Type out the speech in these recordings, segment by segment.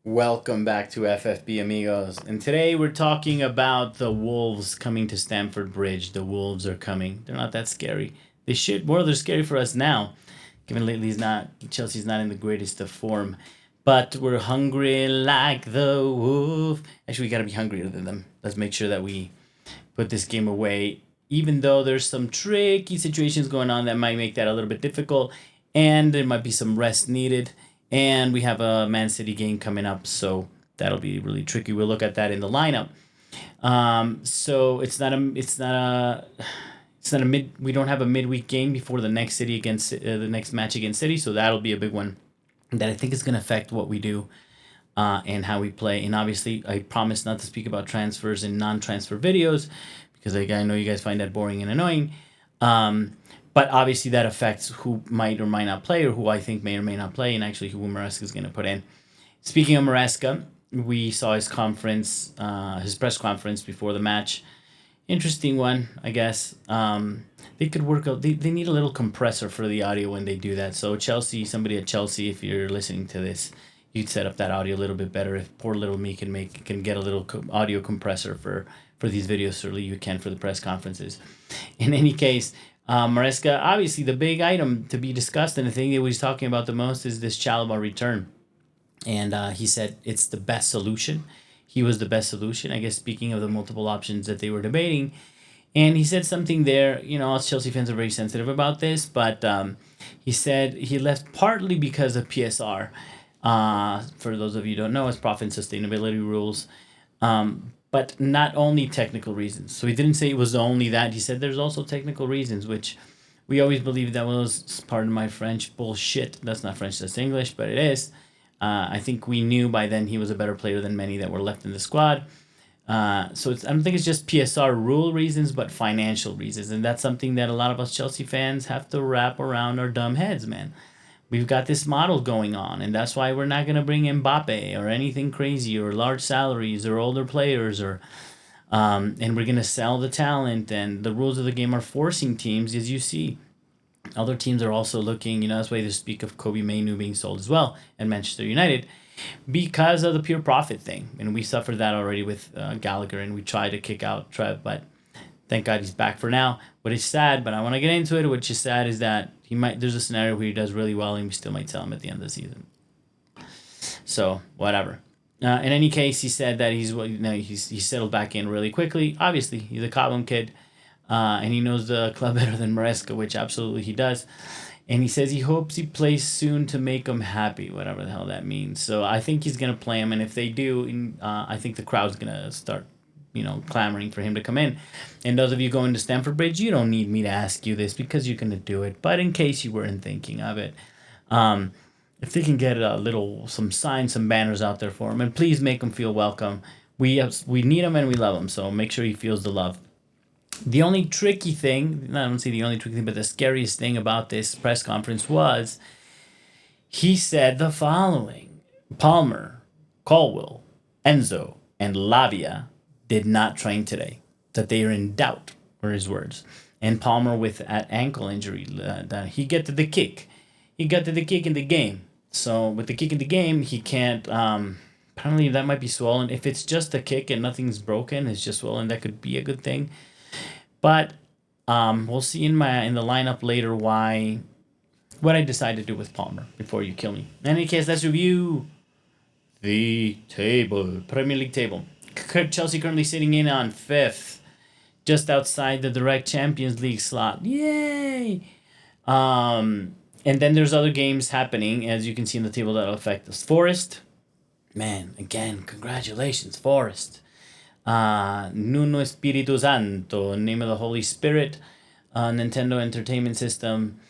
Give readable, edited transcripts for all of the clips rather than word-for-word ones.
Welcome back to FFB Amigos. And today we're talking about the Wolves coming to Stamford Bridge. The Wolves are coming. They're not that scary. They should. Well, they're scary for us now, given lately Chelsea's not in the greatest of form. But we're hungry like the wolf. Actually, we got to be hungrier than them. Let's make sure that we put this game away, even though there's some tricky situations going on that might make that a little bit difficult, and there might be some rest needed. And we have a Man City game coming up, so that'll be really tricky. We'll look at that in the lineup. So it's not a mid. We don't have a midweek game before the next match against City, so that'll be a big one that I think is going to affect what we do and how we play. And obviously, I promise not to speak about transfers and non-transfer videos because I know you guys find that boring and annoying. But obviously, that affects who might or might not play, or who I think may or may not play, and actually who Maresca is going to put in. Speaking of Maresca, we saw his press conference before the match. Interesting one, I guess. They could work out. They need a little compressor for the audio when they do that. So somebody at Chelsea, if you're listening to this, you'd set up that audio a little bit better. If poor little me can get a little audio compressor for these videos, certainly you can for the press conferences. In any case, Maresca, obviously the big item to be discussed and the thing that he's talking about the most is this Chalobah return. And he said it's the best solution. He was the best solution, I guess, speaking of the multiple options that they were debating. And he said something there, us Chelsea fans are very sensitive about this, but he said he left partly because of PSR. For those of you who don't know, it's profit and sustainability rules. But not only technical reasons. So he didn't say it was only that. He said there's also technical reasons, which we always believed that was, pardon my French, bullshit. That's not French, that's English, but it is. I think we knew by then he was a better player than many that were left in the squad. I don't think it's just PSR rule reasons, but financial reasons. And that's something that a lot of us Chelsea fans have to wrap around our dumb heads, man. We've got this model going on, and that's why we're not going to bring Mbappe or anything crazy or large salaries or older players and we're going to sell the talent. And the rules of the game are forcing teams, as you see. Other teams are also looking, that's why they speak of Kobe Mainu being sold as well and Manchester United because of the pure profit thing. And we suffered that already with Gallagher, and we tried to kick out Trev, but thank God he's back for now. What is sad, but I want to get into it. Which is sad is that there's a scenario where he does really well, and we still might sell him at the end of the season. So whatever. In any case, he said that he's settled back in really quickly. Obviously, he's a Cobham kid, and he knows the club better than Maresca, which absolutely he does. And he says he hopes he plays soon to make him happy, whatever the hell that means. So I think he's gonna play him, and if they do, I think the crowd's gonna start clamoring for him to come in. And those of you going to Stamford Bridge, you don't need me to ask you this because you're going to do it. But in case you weren't thinking of it, if they can get some signs, some banners out there for him, and please make him feel welcome. We need him and we love him, so make sure he feels the love. The only tricky thing, I don't say the only tricky thing, but the scariest thing about this press conference was he said the following: Palmer, Colwill, Enzo, and Lavia did not train today, that they are in doubt, were his words. And Palmer with an ankle injury, that he got to the kick. He got to the kick in the game. So with the kick in the game, he can't, apparently that might be swollen. If it's just a kick and nothing's broken, it's just swollen, that could be a good thing. But we'll see in the lineup later what I decide to do with Palmer before you kill me. In any case, let's review the table, Premier League table. Chelsea currently sitting in on 5th, just outside the direct Champions League slot. Yay! And then there's other games happening, as you can see in the table, that'll affect us. Forest, man, again, congratulations, Forest. Nuno Espiritu Santo, name of the Holy Spirit, Nintendo Entertainment System.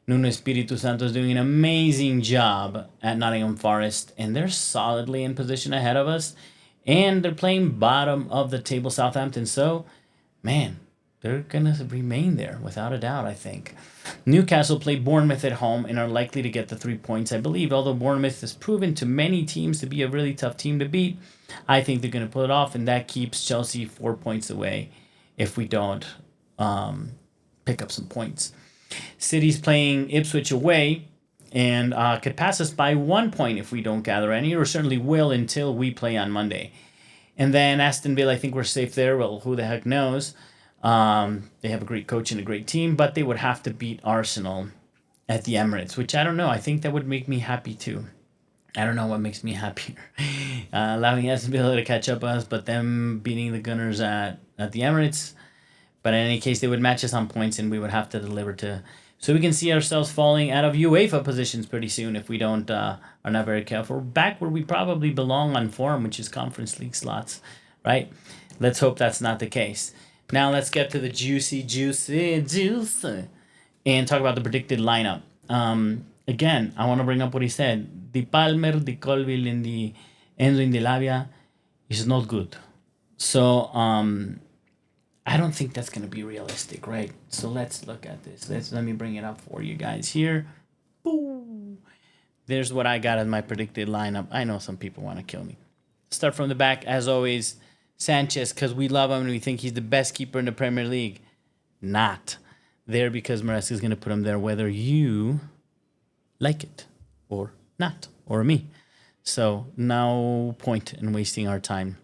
Nuno Espiritu Santo is doing an amazing job at Nottingham Forest, and they're solidly in position ahead of us. And they're playing bottom of the table Southampton. So, man, they're going to remain there without a doubt, I think. Newcastle play Bournemouth at home and are likely to get the 3 points, I believe. Although Bournemouth has proven to many teams to be a really tough team to beat, I think they're going to pull it off. And that keeps Chelsea 4 points away if we don't pick up some points. City's playing Ipswich away and could pass us by 1 point if we don't gather any, or certainly will until we play on Monday. And then Aston Villa, I think we're safe there. Well, who the heck knows? They have a great coach and a great team, but they would have to beat Arsenal at the Emirates, which I don't know. I think that would make me happy too. I don't know what makes me happier. Allowing Aston Villa to catch up us, but them beating the Gunners at the Emirates. But in any case, they would match us on points, and we would have to deliver to. So we can see ourselves falling out of UEFA positions pretty soon if we don't are not very careful. We're back where we probably belong on form, which is Conference League slots, right? Let's hope that's not the case. Now let's get to the juicy, and talk about the predicted lineup. Again, I want to bring up what he said. The Palmer, the Colwill, and the Enzo and the Lavia is not good. So I don't think that's going to be realistic, right? So let's look at this. Let me bring it up for you guys here. Boo! There's what I got as my predicted lineup. I know some people want to kill me. Start from the back, as always. Sanchez, because we love him and we think he's the best keeper in the Premier League. Not. There because Maresca is going to put him there whether you like it or not, or me. So no point in wasting our time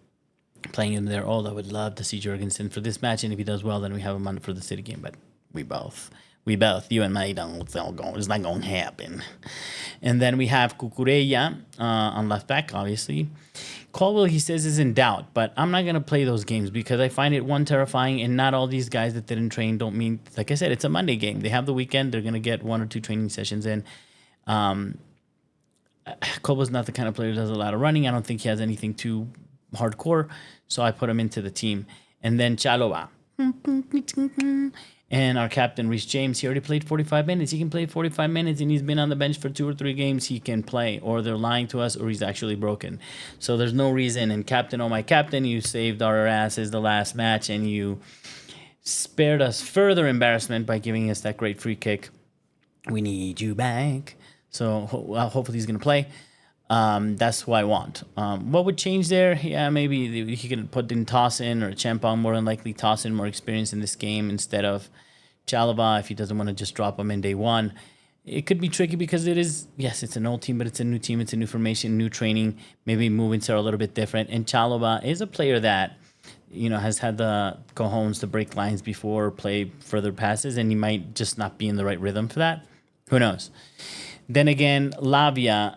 playing him there. Although I would love to see Jorgensen for this match, and if he does well, then we have him on for the City game. But we both, you and me, it's not going to happen. And then we have Cucurella on left back, obviously. Colwill, he says, is in doubt, but I'm not going to play those games because I find it, one, terrifying, and not all these guys that didn't train don't mean, like I said, it's a Monday game. They have the weekend. They're going to get 1 or 2 training sessions in. Colwill's not the kind of player who does a lot of running. I don't think he has anything too hardcore, so I put him into the team. And then Chalobah. And our captain, Reece James, he already played 45 minutes. He can play 45 minutes, and he's been on the bench for 2 or 3 games. He can play, or they're lying to us, or he's actually broken. So there's no reason. And captain, oh my captain, you saved our asses the last match, and you spared us further embarrassment by giving us that great free kick. We need you back. So hopefully he's going to play. That's who I want. What would change there? Yeah, maybe he could put in Tossin or Champong, more than likely Tossin, more experience in this game instead of Chalobah if he doesn't want to just drop him in day one. It could be tricky because it is, yes, it's an old team, but it's a new team, it's a new formation, new training. Maybe movements are a little bit different. And Chalobah is a player that, has had the cojones to break lines before, play further passes, and he might just not be in the right rhythm for that. Who knows? Then again, Lavia,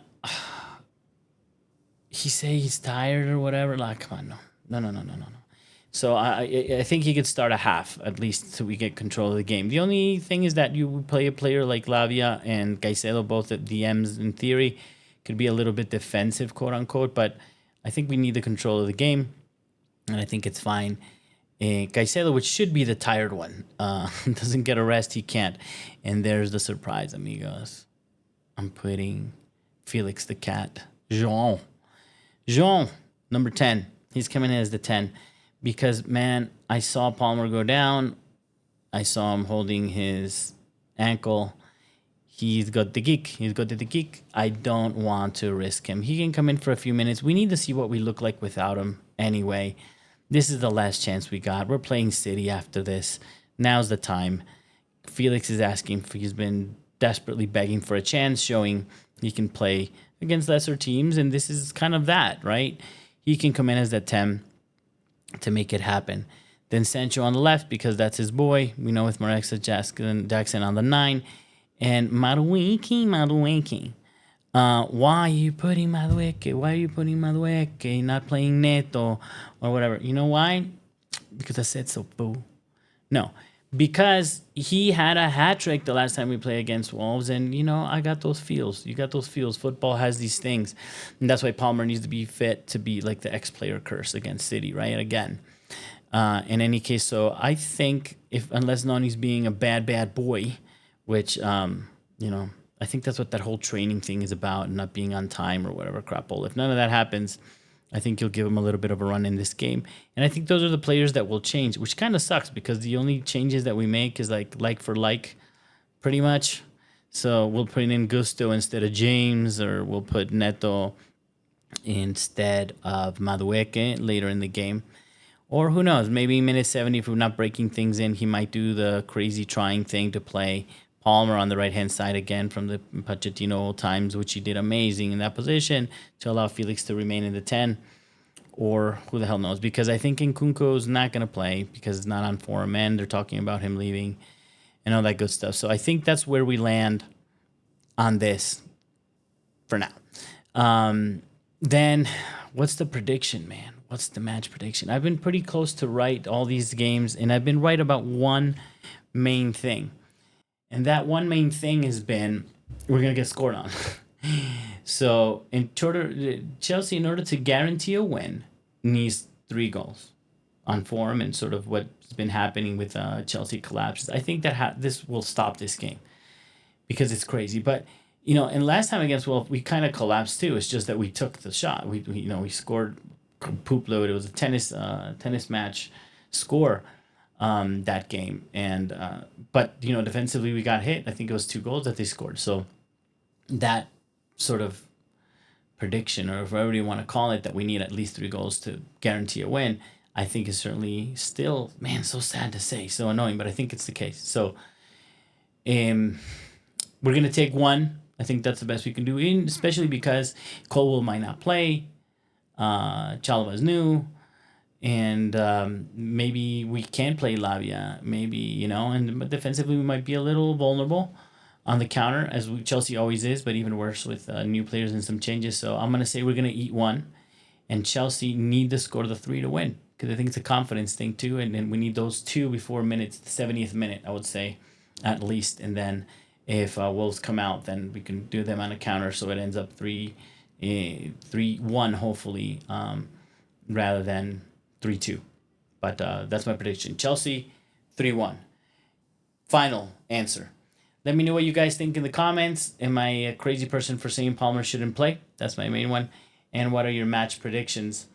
he say he's tired or whatever. Like, come on, no. So I think he could start a half at least so we get control of the game. The only thing is that you play a player like Lavia and Caicedo, both at DMs in theory, could be a little bit defensive, quote unquote. But I think we need the control of the game, and I think it's fine. Caicedo, which should be the tired one, doesn't get a rest. He can't. And there's the surprise, amigos. I'm putting Felix the Cat. Jean, number 10. He's coming in as the 10 because, man, I saw Palmer go down. I saw him holding his ankle. He's got the kick. I don't want to risk him. He can come in for a few minutes. We need to see what we look like without him anyway. This is the last chance we got. We're playing City after this. Now's the time. Felix is asking for, he's been desperately begging for a chance, showing he can play against lesser teams, and this is kind of that, right? He can come in as that 10 to make it happen. Then Sancho on the left, because that's his boy. We know with Maresca, Jackson on the 9. And Madueke. Why are you putting Madueke? Not playing Neto or whatever. You know why? Because I said so, boo. No. Because he had a hat trick the last time we played against Wolves, and I got those feels. You got those feels. Football has these things, and that's why Palmer needs to be fit to be like the ex-player curse against City, right? Again, in any case, so I think unless Noni's being a bad boy, which I think that's what that whole training thing is about, and not being on time or whatever crapple. If none of that happens, I think you'll give him a little bit of a run in this game. And I think those are the players that will change, which kind of sucks because the only changes that we make is like for like, pretty much. So we'll put in Gusto instead of James, or we'll put Neto instead of Madueke later in the game. Or who knows, maybe minute 70, if we're not breaking things in, he might do the crazy trying thing to play Palmer on the right-hand side again from the Pochettino times, which he did amazing in that position to allow Felix to remain in the 10. Or who the hell knows? Because I think Nkunku's not going to play because it's not on form, and they're talking about him leaving and all that good stuff. So I think that's where we land on this for now. Then what's the prediction, man? What's the match prediction? I've been pretty close to right all these games, and I've been right about one main thing. And that one main thing has been we're going to get scored on. So Chelsea, in order to guarantee a win, needs 3 goals on form and sort of what's been happening with Chelsea collapses. I think that this will stop this game because it's crazy. But, and last time against Wolf, we kind of collapsed too. It's just that we took the shot. We scored poop load. It was a tennis match score that game. And but, defensively we got hit. I think it was 2 goals that they scored. So that sort of prediction, or whatever you want to call it, that we need at least 3 goals to guarantee a win, I think is certainly still, man, so sad to say, so annoying, but I think it's the case. So we're going to take 1. I think that's the best we can do, especially because Colwill might not play. Chalobah is new. And maybe we can play Lavia, maybe, but defensively we might be a little vulnerable on the counter, as Chelsea always is, but even worse with new players and some changes. So I'm going to say we're going to eat 1, and Chelsea need to score the 3 to win, because I think it's a confidence thing too, and we need those 2 before the 70th minute, I would say, at least. And then if Wolves come out, then we can do them on a counter, so it ends up 3-1, hopefully, rather than 3-2. But that's my prediction. Chelsea, 3-1. Final answer. Let me know what you guys think in the comments. Am I a crazy person for saying Palmer shouldn't play? That's my main one. And what are your match predictions?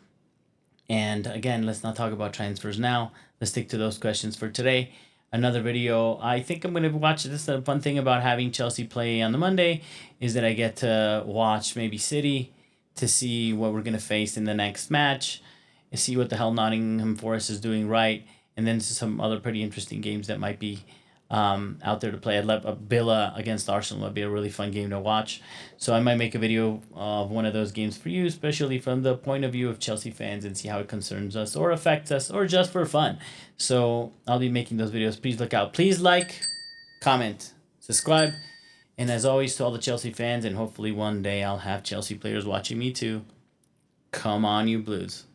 And again, let's not talk about transfers now. Let's stick to those questions for today. Another video. I think I'm going to watch this. The fun thing about having Chelsea play on the Monday is that I get to watch maybe City to see what we're going to face in the next match, and see what the hell Nottingham Forest is doing right, and then some other pretty interesting games that might be out there to play. I'd love Villa against Arsenal. That'd be a really fun game to watch. So I might make a video of one of those games for you, especially from the point of view of Chelsea fans, and see how it concerns us or affects us, or just for fun. So I'll be making those videos. Please look out. Please like, comment, subscribe. And as always, to all the Chelsea fans, and hopefully one day I'll have Chelsea players watching me too, come on, you Blues.